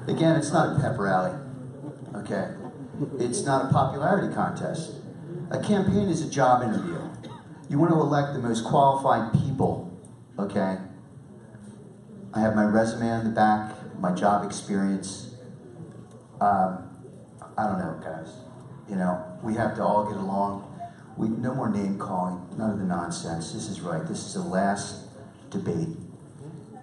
Again, it's not a pep rally, okay? It's not a popularity contest. A campaign is a job interview. You want to elect the most qualified people, okay? I have my resume on the back, my job experience. I don't know, guys. You know, we have to all get along. No more name calling, none of the nonsense. This is right. This is the last debate.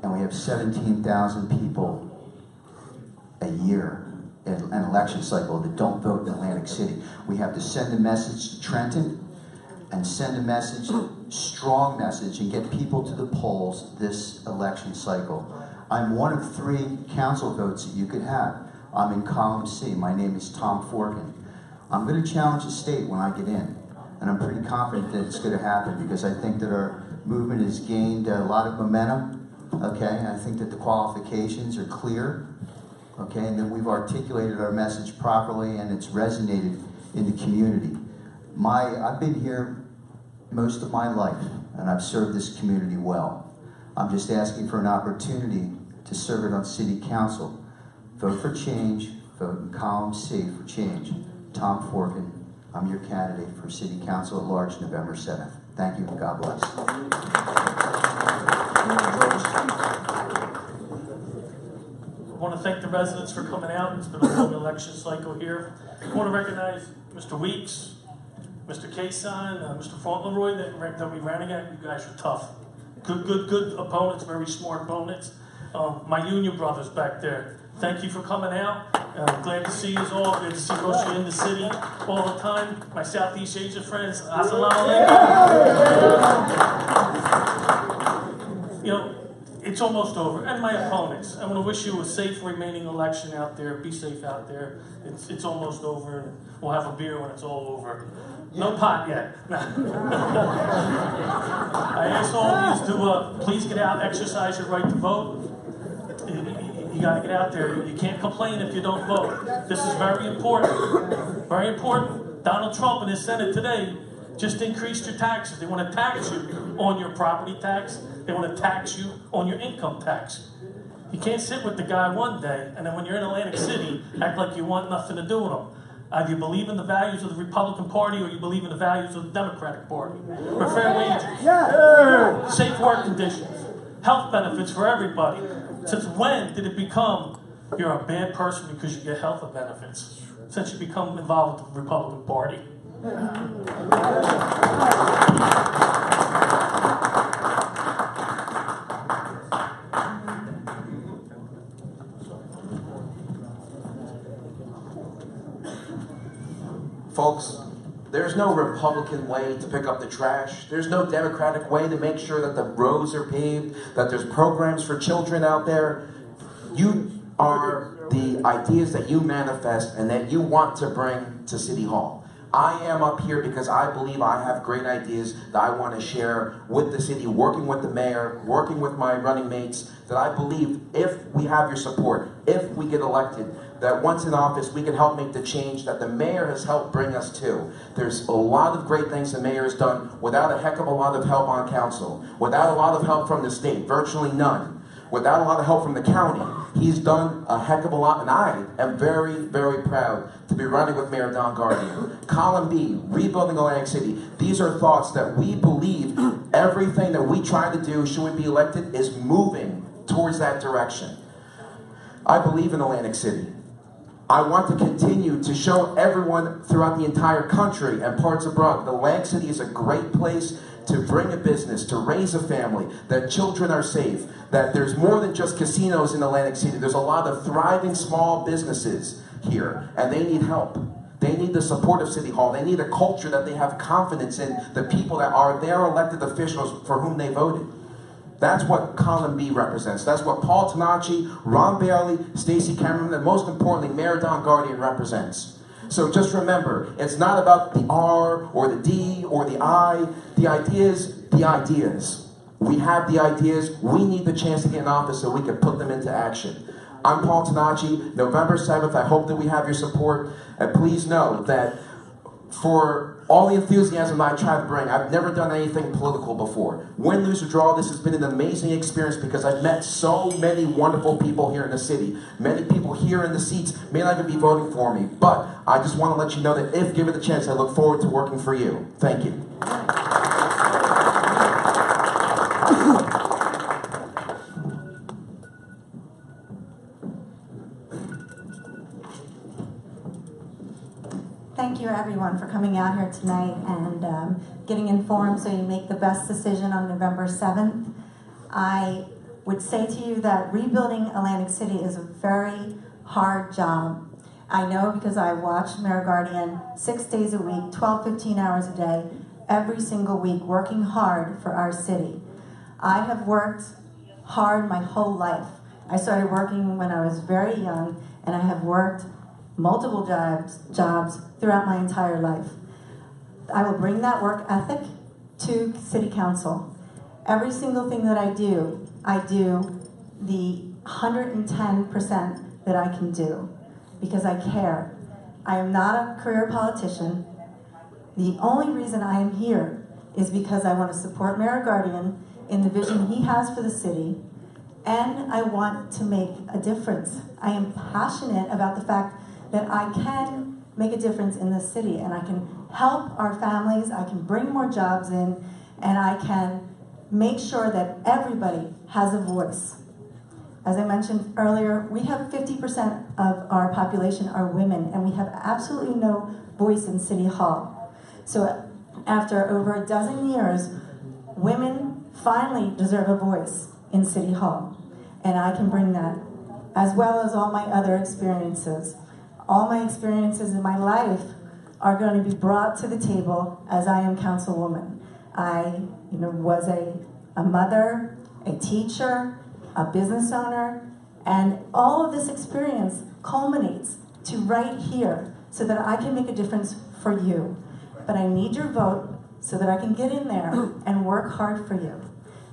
And we have 17,000 people a year in an election cycle that don't vote in Atlantic City. We have to send a message to Trenton and send a message, strong message, and get people to the polls this election cycle. I'm one of 3 council votes that you could have. I'm in column C. My name is Tom Forkin. I'm going to challenge the state when I get in. And I'm pretty confident that it's going to happen because I think that our movement has gained a lot of momentum. Okay, I think that the qualifications are clear. Okay, and then we've articulated our message properly and it's resonated in the community. I've been here most of my life and I've served this community well. I'm just asking for an opportunity to serve it on city council. Vote for change, vote in column C for change. Tom Forkin, I'm your candidate for city council at large November 7th. Thank you and God bless. I want to thank the residents for coming out. It's been a long election cycle here. I want to recognize Mr. Weeks, Mr. Kason, Mr. Fauntleroy that we ran against. You guys were tough. Good opponents, very smart opponents. My union brothers back there, thank you for coming out. Glad to see you all. Glad to see most of you in the city all the time. My Southeast Asian friends, assalamu alaikum. You know, it's almost over. And my opponents, I want to wish you a safe remaining election out there. Be safe out there. It's almost over, and we'll have a beer when it's all over. No pot yet. I ask all of you to please get out, exercise your right to vote. You got to get out there. You can't complain if you don't vote. This is very important. Very important. Donald Trump and his Senate today just increased your taxes. They want to tax you on your property tax. They want to tax you on your income tax. You can't sit with the guy one day, and then when you're in Atlantic City, act like you want nothing to do with him. Either you believe in the values of the Republican Party or you believe in the values of the Democratic Party. For fair wages, safe work conditions, health benefits for everybody. Since when did it become you're a bad person because you get health benefits? Since you become involved with the Republican Party. Folks, there's no Republican way to pick up the trash. There's no Democratic way to make sure that the roads are paved, that there's programs for children out there. You are the ideas that you manifest and that you want to bring to City Hall. I am up here because I believe I have great ideas that I want to share with the city, working with the mayor, working with my running mates, that I believe if we have your support, if we get elected, that once in office we can help make the change that the mayor has helped bring us to. There's a lot of great things the mayor has done without a heck of a lot of help on council, without a lot of help from the state, virtually none, without a lot of help from the county. He's done a heck of a lot, and I am very, very proud to be running with Mayor Don Guardian. Column B, rebuilding Atlantic City. These are thoughts that we believe everything that we try to do should we be elected is moving towards that direction. I believe in Atlantic City. I want to continue to show everyone throughout the entire country and parts abroad that Atlantic City is a great place to bring a business, to raise a family, that children are safe, that there's more than just casinos in Atlantic City. There's a lot of thriving small businesses here, and they need help. They need the support of City Hall. They need a culture that they have confidence in the people that are their elected officials for whom they voted. That's what column B represents. That's what Paul Tonacci, Ron Bailey, Stacey Cameron, and most importantly, Mayor Don Guardian represents. So just remember, it's not about the R or the D or the I. The ideas. We have the ideas. We need the chance to get in office so we can put them into action. I'm Paul Tonacci. November 7th, I hope that we have your support. And please know that for all the enthusiasm I try to bring. I've never done anything political before. Win, lose, or draw, this has been an amazing experience because I've met so many wonderful people here in the city. Many people here in the seats may not even be voting for me, but I just want to let you know that if given the chance, I look forward to working for you. Thank you. Thank you everyone for coming out here tonight and getting informed so you make the best decision on November 7th. I would say to you that rebuilding Atlantic City is a very hard job. I know because I watch Mayor Guardian 6 days a week, 12, 15 hours a day, every single week, working hard for our city. I have worked hard my whole life. I started working when I was very young, and I have worked multiple jobs throughout my entire life. I will bring that work ethic to City Council. Every single thing that I do the 110% that I can do because I care. I am not a career politician. The only reason I am here is because I want to support Mayor Guardian in the vision he has for the city, and I want to make a difference. I am passionate about the fact that I can make a difference in this city, and I can help our families, I can bring more jobs in, and I can make sure that everybody has a voice. As I mentioned earlier, we have 50% of our population are women, and we have absolutely no voice in City Hall. So after over a dozen years, women finally deserve a voice in City Hall, and I can bring that, as well as all my other experiences. All my experiences in my life are going to be brought to the table as I am councilwoman. I was a mother, a teacher, a business owner, and all of this experience culminates to right here so that I can make a difference for you. But I need your vote so that I can get in there and work hard for you.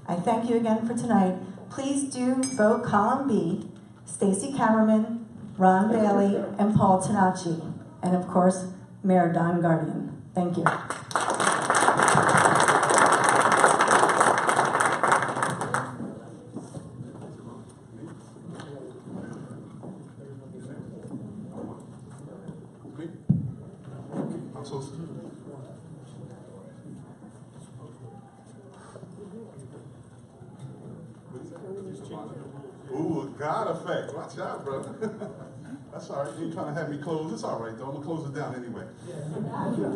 I thank you again for tonight. Please do vote column B, Stacey Kammerman, Ron Bailey, and Paul Tanacci, and of course, Mayor Don Guardian. Thank you. I'm so sorry. Ooh, God effect. Watch out, brother. That's all right. You ain't trying to have me close. It's all right, though. I'm going to close it down anyway.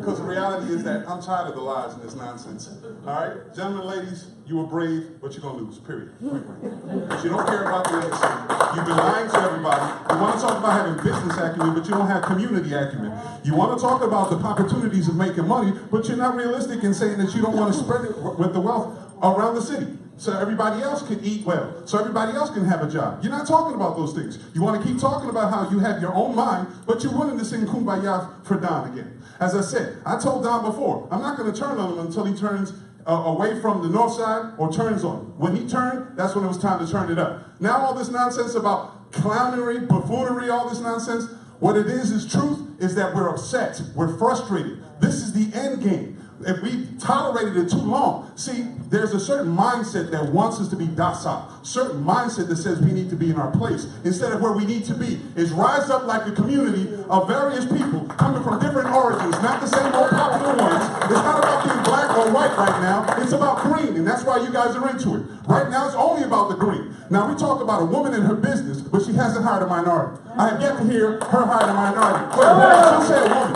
Because the reality is that I'm tired of the lies and this nonsense. All right? Gentlemen, ladies, you were brave, but you're going to lose, period. Because you don't care about the other side. You've been lying to everybody. You want to talk about having business acumen, but you don't have community acumen. You want to talk about the opportunities of making money, but you're not realistic in saying that you don't want to spread it with the wealth around the city, so everybody else can eat well, so everybody else can have a job. You're not talking about those things. You want to keep talking about how you have your own mind, but you're willing to sing Kumbaya for Don again. As I said, I told Don before, I'm not going to turn on him until he turns away from the north side or turns on him. When he turned, that's when it was time to turn it up. Now all this nonsense about clownery, buffoonery, all this nonsense, what it is truth, is that we're upset, we're frustrated. This is the end game. If we tolerated it too long, see, there's a certain mindset that wants us to be docile, certain mindset that says we need to be in our place, instead of where we need to be is rise up like a community of various people coming from different origins, not the same old popular ones. It's not about being black or white right now, it's about green, and that's why you guys are into it. Right now, it's only about the green. Now, we talk about a woman in her business, but she hasn't hired a minority. I have yet to hear her hire a minority. Wait, she'll say a woman.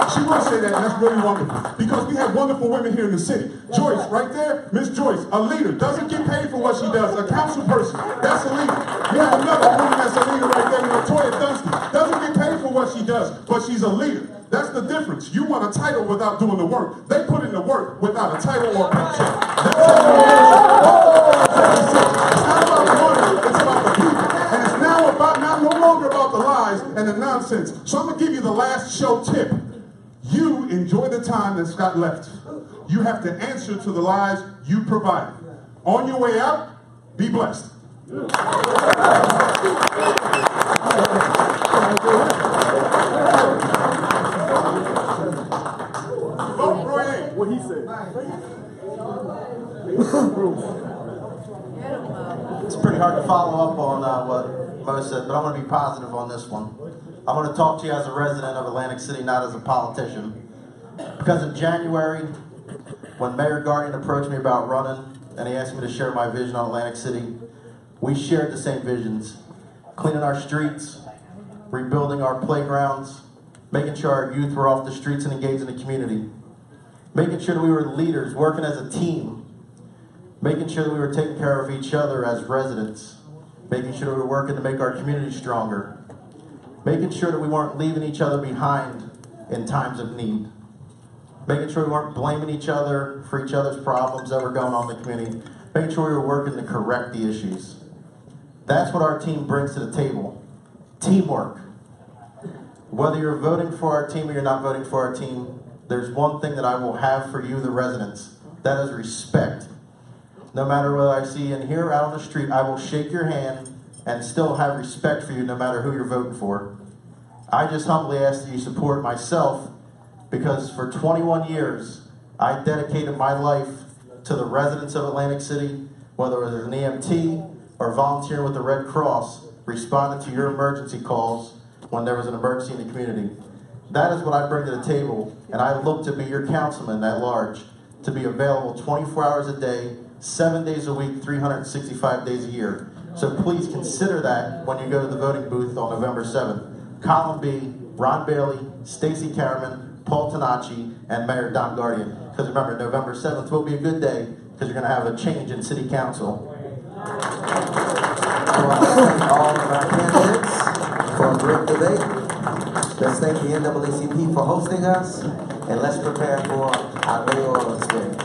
She will say that, and that's really wonderful. Because we have wonderful women here in the city. Joyce, right there, Miss Joyce, a leader, doesn't get paid for what she does. A council person, that's a leader. We have another woman that's a leader right there, Latoya Dunsky, doesn't get paid for what she does, but she's a leader. That's the difference. You want a title without doing the work. They put in the work without a title or a paycheck. That's it's not about the money, it's about the people. And it's now no longer about the lies and the nonsense. So I'm going to give you the last show tip. You enjoy the time that's got left. You have to answer to the lies you provided. On your way out, be blessed. It's pretty hard to follow up on what Mo said, but I'm going to be positive on this one. I'm going to talk to you as a resident of Atlantic City, not as a politician. Because in January, when Mayor Guardian approached me about running, and he asked me to share my vision on Atlantic City, we shared the same visions. Cleaning our streets, rebuilding our playgrounds, making sure our youth were off the streets and engaged in the community, making sure that we were leaders, working as a team, making sure that we were taking care of each other as residents, making sure that we were working to make our community stronger, making sure that we weren't leaving each other behind in times of need, making sure we weren't blaming each other for each other's problems that were going on in the community, making sure we were working to correct the issues. That's what our team brings to the table. Teamwork. Whether you're voting for our team or you're not voting for our team, there's one thing that I will have for you, the residents. That is respect. No matter whether I see you in here or out on the street, I will shake your hand and still have respect for you no matter who you're voting for. I just humbly ask that you support myself, because for 21 years, I dedicated my life to the residents of Atlantic City, whether it was an EMT or volunteering with the Red Cross, responding to your emergency calls when there was an emergency in the community. That is what I bring to the table, and I look to be your councilman at large, to be available 24 hours a day, 7 days a week, 365 days a year. So please consider that when you go to the voting booth on November 7th. Column B, Ron Bailey, Stacey Carriman, Paul Tanacci, and Mayor Don Guardian. Because remember, November 7th will be a good day, because you're going to have a change in City Council. All of our candidates for a great debate. Let's thank the NAACP for hosting us, and let's prepare for our mayoral experience.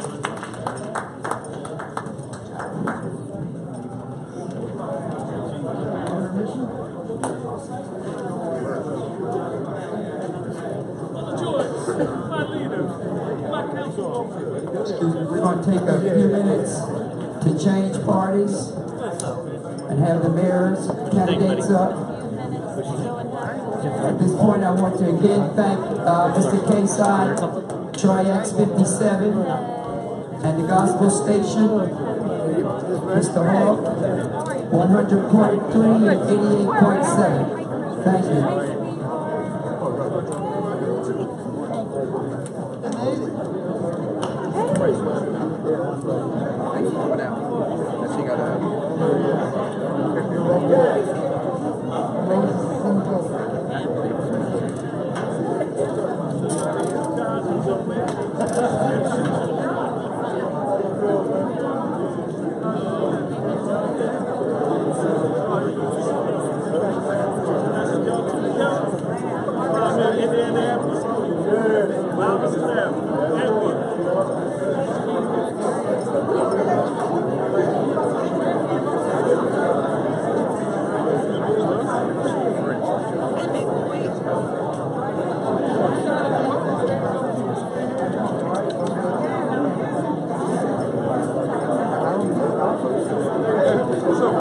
Excuse me, we're going to take a few minutes to change parties and have the mayor's candidates up. At this point, I want to again thank Mr. K-Side, Troy X 57, and the Gospel Station, Mr. Hawk, 100.3 and 88.7. Thank you.